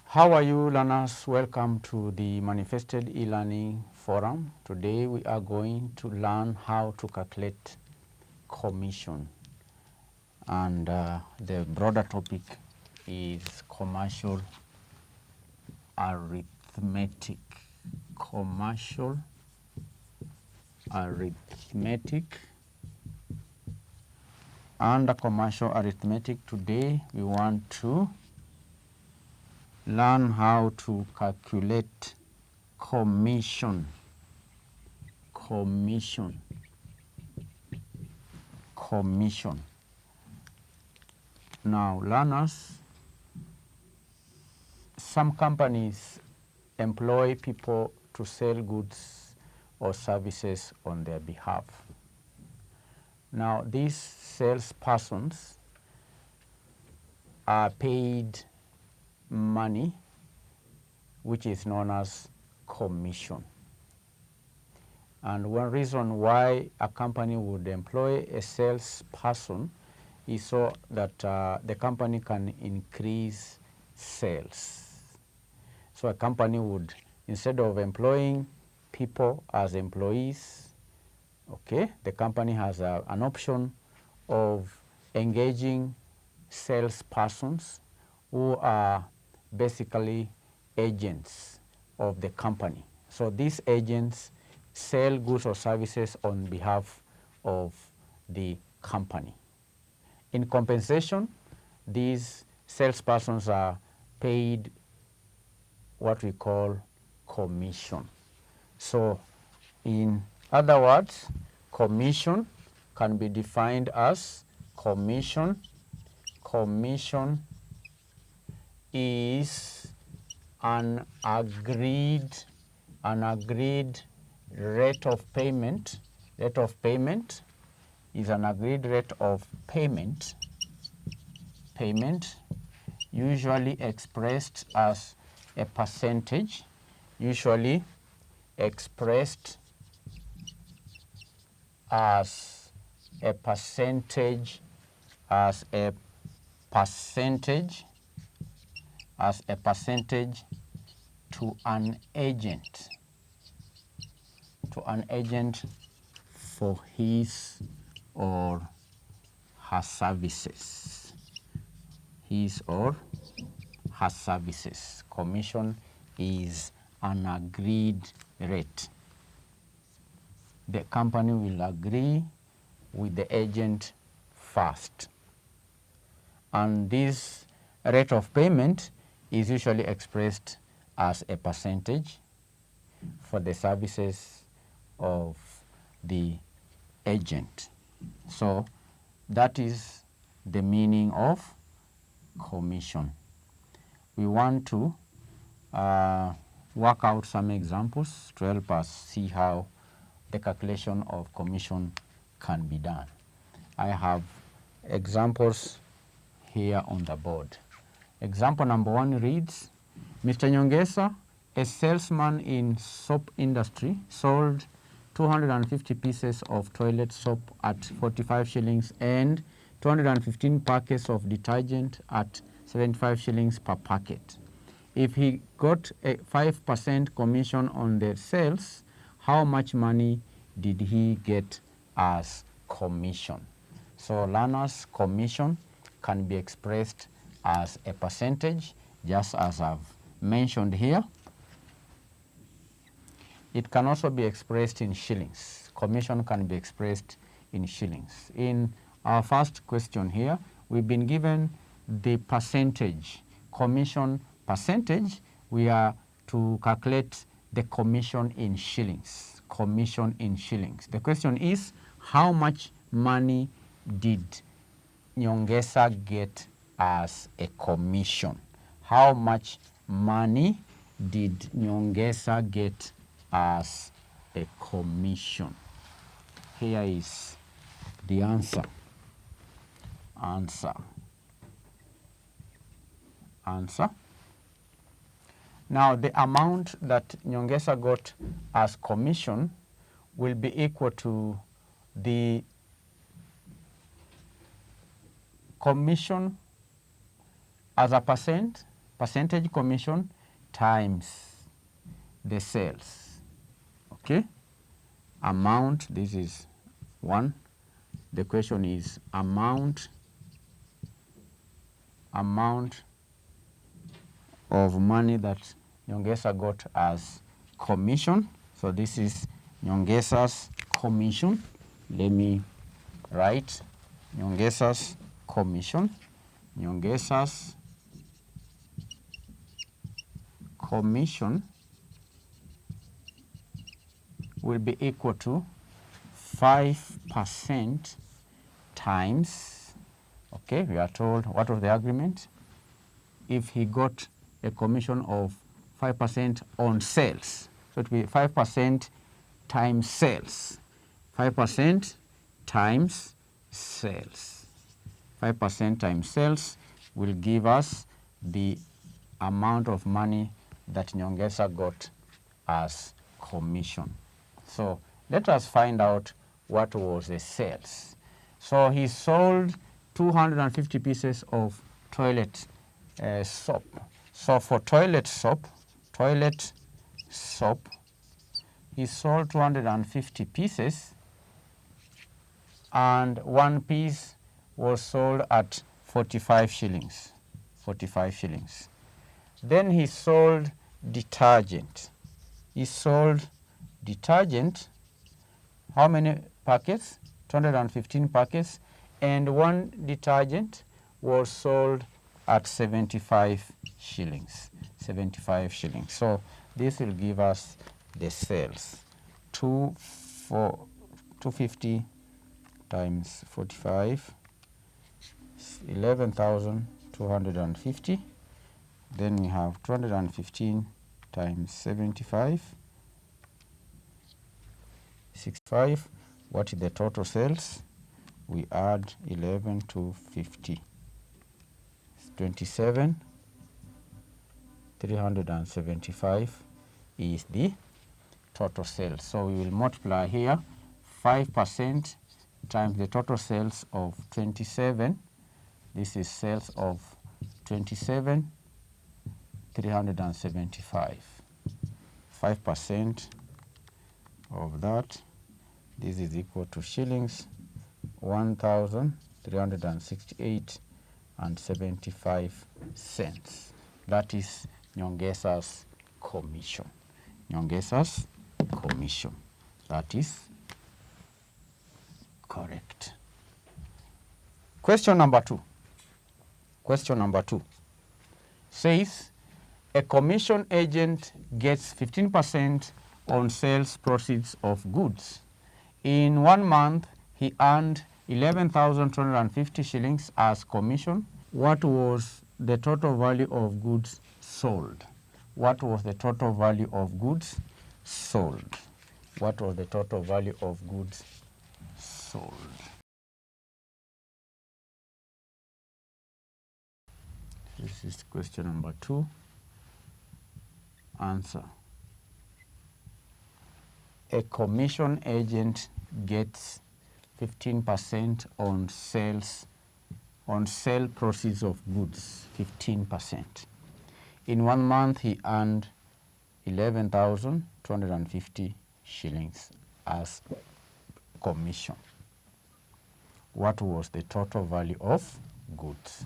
How are you, learners? Welcome to the Manifested e-learning forum. Today we are going to learn how to calculate commission, and the broader topic is commercial arithmetic. Commercial arithmetic. Under commercial arithmetic, today we want to learn how to calculate commission. Commission. Now, learners, some companies employ people to sell goods or services on their behalf. Now, these salespersons are paid money, which is known as commission. And one reason why a company would employ a salesperson is so that the company can increase sales. So a company would, instead of employing people as employees, okay, the company has an option of engaging salespersons who are basically agents of the company. So these agents sell goods or services on behalf of the company. In compensation, these salespersons are paid what we call commission. So in other words, commission can be defined as commission is an agreed rate of payment. Rate of payment is an agreed rate of payment, usually expressed as a percentage, usually expressed as a percentage to an agent for his or her services. Commission is an agreed rate. The company will agree with the agent first, and this rate of payment is usually expressed as a percentage for the services of the agent. So that is the meaning of commission. We want to work out some examples to help us see how the calculation of commission can be done. I have examples here on the board. Example number 1 reads, Mr. Nyongesa, a salesman in soap industry, sold 250 pieces of toilet soap at 45 shillings and 215 packets of detergent at 75 shillings per packet. If he got a 5% commission on the sales, how much money did he get as commission? So learners, commission can be expressed as a percentage, just as I've mentioned here. It can also be expressed in shillings. Commission can be expressed in shillings. In our first question here, we've been given the percentage, commission percentage. We are to calculate the commission in shillings. Commission in shillings. The question is, how much money did Nyongesa get as a commission? How much money did Nyongesa get as a commission? Here is the answer. Now the amount that Nyongesa got as commission will be equal to the commission as a percentage commission times the sales. Okay? Amount, this is 1. The question is amount of money that Nyongesa got as commission. So this is Nyongesa's commission. Let me write Nyongesa's commission. Nyongesa's commission will be equal to 5% times, okay, we are told what was the agreement? If he got a commission of 5% on sales, so it will be 5% times sales. 5% times sales. 5% times sales will give us the amount of money that Nyongesa got as commission. So let us find out what was the sales. So he sold 250 pieces of toilet soap. So for toilet soap, he sold 250 pieces, and one piece was sold at 45 shillings. 45 shillings. Then he sold detergent. He sold detergent, how many packets? 215 packets, and one detergent was sold at 75 shillings. 75 shillings. So this will give us the sales. 250 times 45, 11,250. Then we have 215 times 75, 65. What is the total sales? We add 11 to 50. 27, 375 is the total sales. So we will multiply here 5% times the total sales of 27. This is sales of 27, 375. 5% of that, this is equal to shillings, 1,368 and 75 cents. That is Nyongesa's commission. Nyongesa's commission. That is correct. Question number 2. Question number 2 says a commission agent gets 15% on sales proceeds of goods. In 1 month, he earned 11,250 shillings as commission. What was the total value of goods sold? What was the total value of goods sold? What was the total value of goods sold? This is question number 2. Answer. A commission agent gets 15% on sale proceeds of goods, 15%. In 1 month, he earned 11,250 shillings as commission. What was the total value of goods?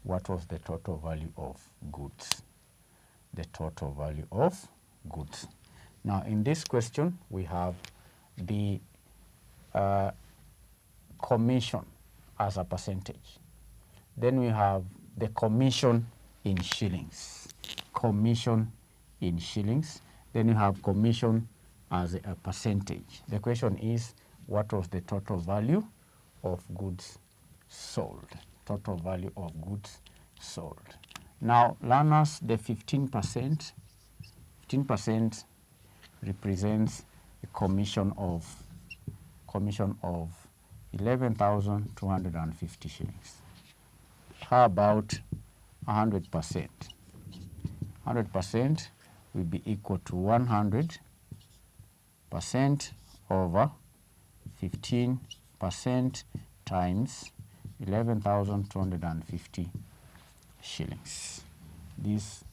What was the total value of goods? The total value of goods. Now, in this question, we have the commission as a percentage. Then we have the commission in shillings. Commission in shillings. Then you have commission as a percentage. The question is, what was the total value of goods sold? Total value of goods sold. Now, learners, the 15%. 15% represents a commission of 11,250 shillings. How about 100%? 100% will be equal to 100% over 15% times 11,250 shillings. These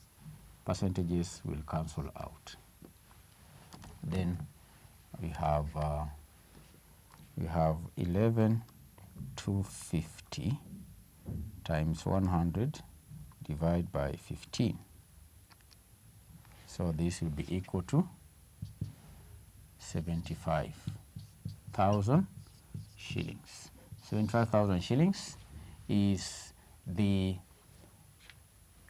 percentages will cancel out. Then we have 11,250 times 100 divided by 15. So this will be equal to 75,000 shillings. 75,000 shillings is the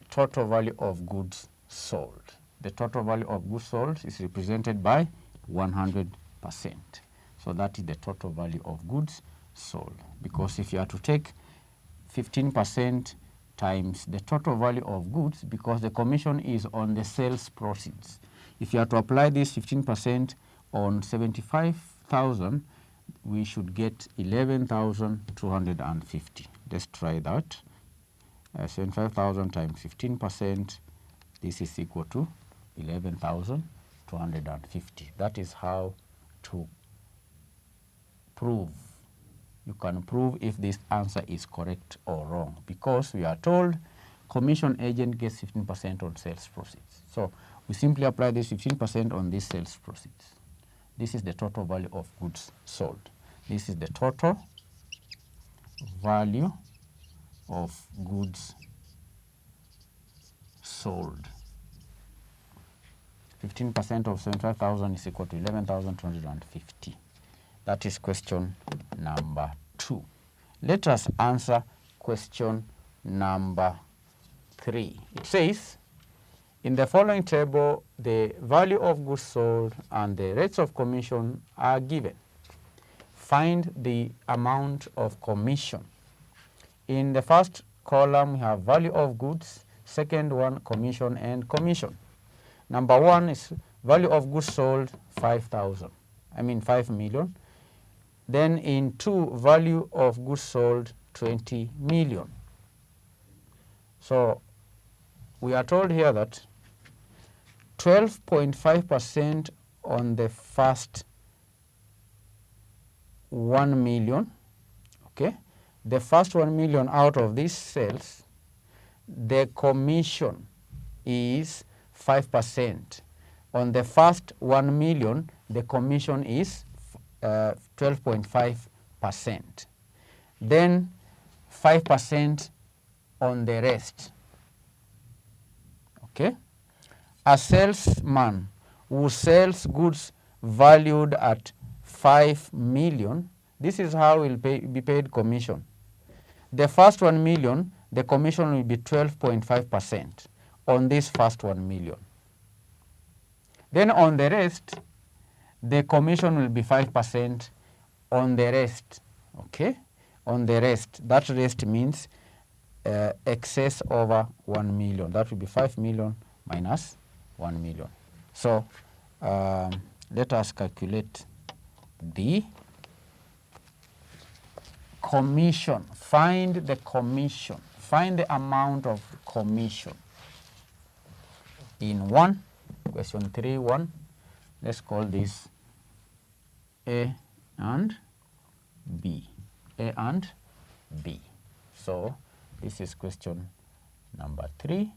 total value of goods sold. The total value of goods sold is represented by 100%. So that is the total value of goods sold. Because if you are to take 15% times the total value of goods, because the commission is on the sales proceeds. If you are to apply this 15% on 75,000, we should get 11,250. Let's try that. 75,000 times 15%, this is equal to 11,250. That is how to prove. You can prove if this answer is correct or wrong, because we are told commission agent gets 15% on sales proceeds. So we simply apply this 15% on these sales proceeds. This is the total value of goods sold. This is the total value of goods sold. 15% of 75,000 is equal to 11,250. That is question number 2. Let us answer question number 3. It says, in the following table, the value of goods sold and the rates of commission are given. Find the amount of commission. In the first column, we have value of goods. Second one, commission and commission. Number 1 is value of goods sold, 5 million. Then in 2, value of goods sold, 20 million. So we are told here that 12.5% on the first 1 million, okay? The first 1 million out of these sales, the commission is 5%. On the first 1 million, the commission is 12.5%. Then 5% on the rest. Okay? A salesman who sells goods valued at 5 million, this is how he will be paid commission. The first 1 million, the commission will be 12.5% on this first 1 million. Then on the rest, the commission will be 5% on the rest. Okay? On the rest. That rest means excess over 1 million. That will be 5 million minus 1 million. So let us calculate the commission. Find the commission. Find the amount of commission. In question 3.1, let's call this A and B. A and B. So this is question number 3.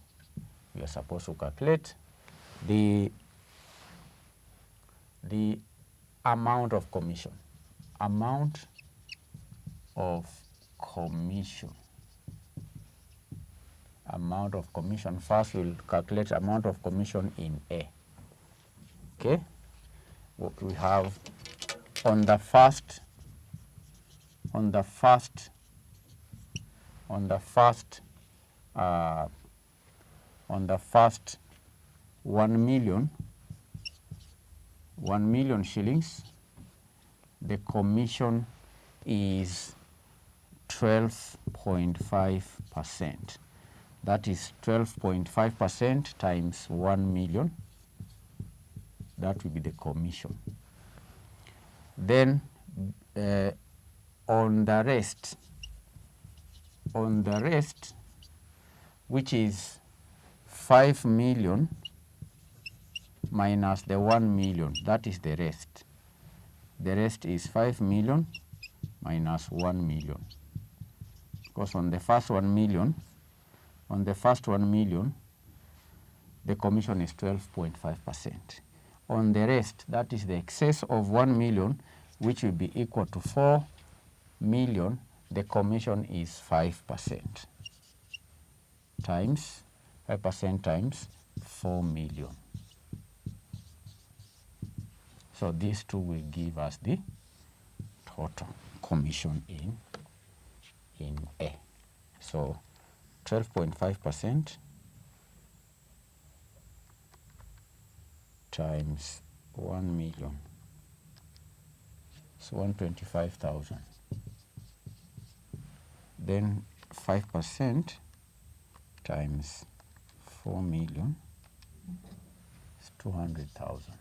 We are supposed to calculate the amount of commission. Amount of commission. Amount of commission. First, we'll calculate amount of commission in A. Okay? What we have on the first 1 million, 1 million shillings, the commission is 12.5%. That is 12.5% times 1 million. That will be the commission. Then on the rest, which is 5 million minus the 1 million, that is the rest. The rest is 5 million minus 1 million. Because on the first 1 million, the commission is 12.5%. On the rest, that is the excess of 1 million, which will be equal to 4 million, the commission is 5% times 5% times 4 million. So these two will give us the total commission in A. So 12.5% times 1 million. So 125,000. Then 5% times 4 million is 200,000.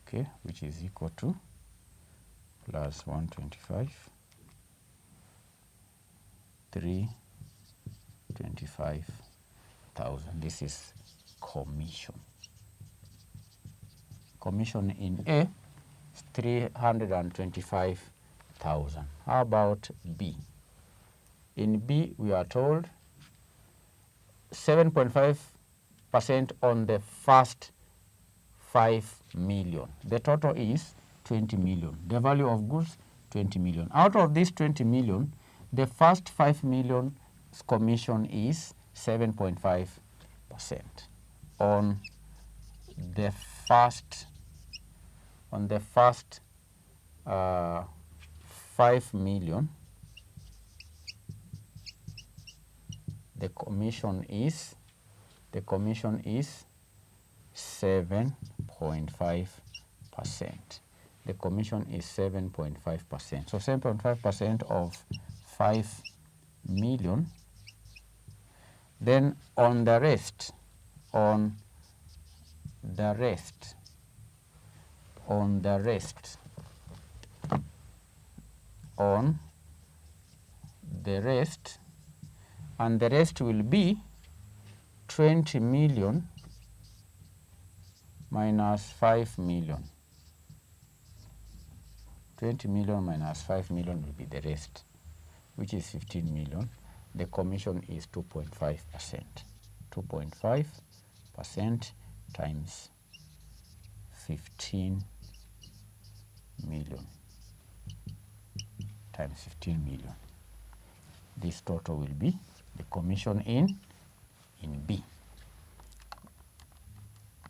Okay, which is equal to plus 125, 325,000. This is commission. Commission in A is 325,000. How about B? In B, we are told 7.5% on the first 5 million. The total is 20 million. The value of goods, 20 million. Out of this 20 million, the first 5 million's commission is 7.5%. On the first 5 million, the commission is 7.5%. The commission is 7.5%. So 7.5% of 5 million. Then on the rest, and the rest will be 20 million minus 5 million. 20 million minus 5 million will be the rest, which is 15 million. The commission is 2.5%. 2.5% times 15 million times 15 million. This total will be the commission in B.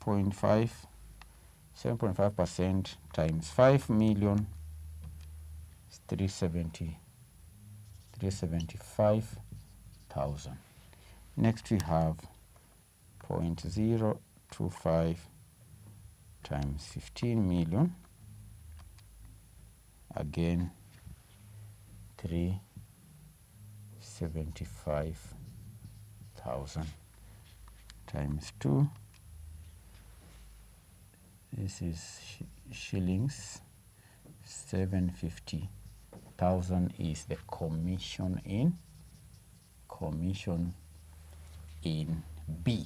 7.5% times 5 million is 375,000. Next we have 0.025 times 15 million, again 375,000 times 2. This is shillings. 750,000 is the commission in B.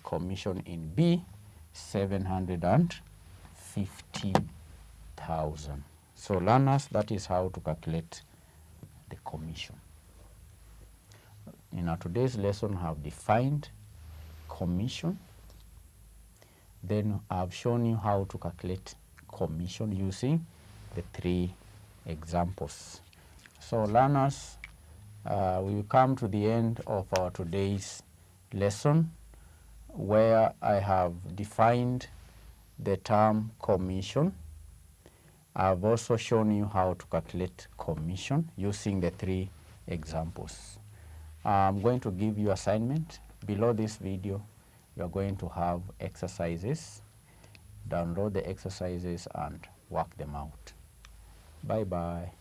Commission in B, 750,000. So learners, that is how to calculate the commission. In our today's lesson, I have defined commission. Then I've shown you how to calculate commission using the 3 examples. So learners, we will come to the end of our today's lesson, where I have defined the term commission. I've also shown you how to calculate commission using the 3 examples. I'm going to give you assignment. Below this video, you are going to have exercises. Download the exercises and work them out. Bye-bye.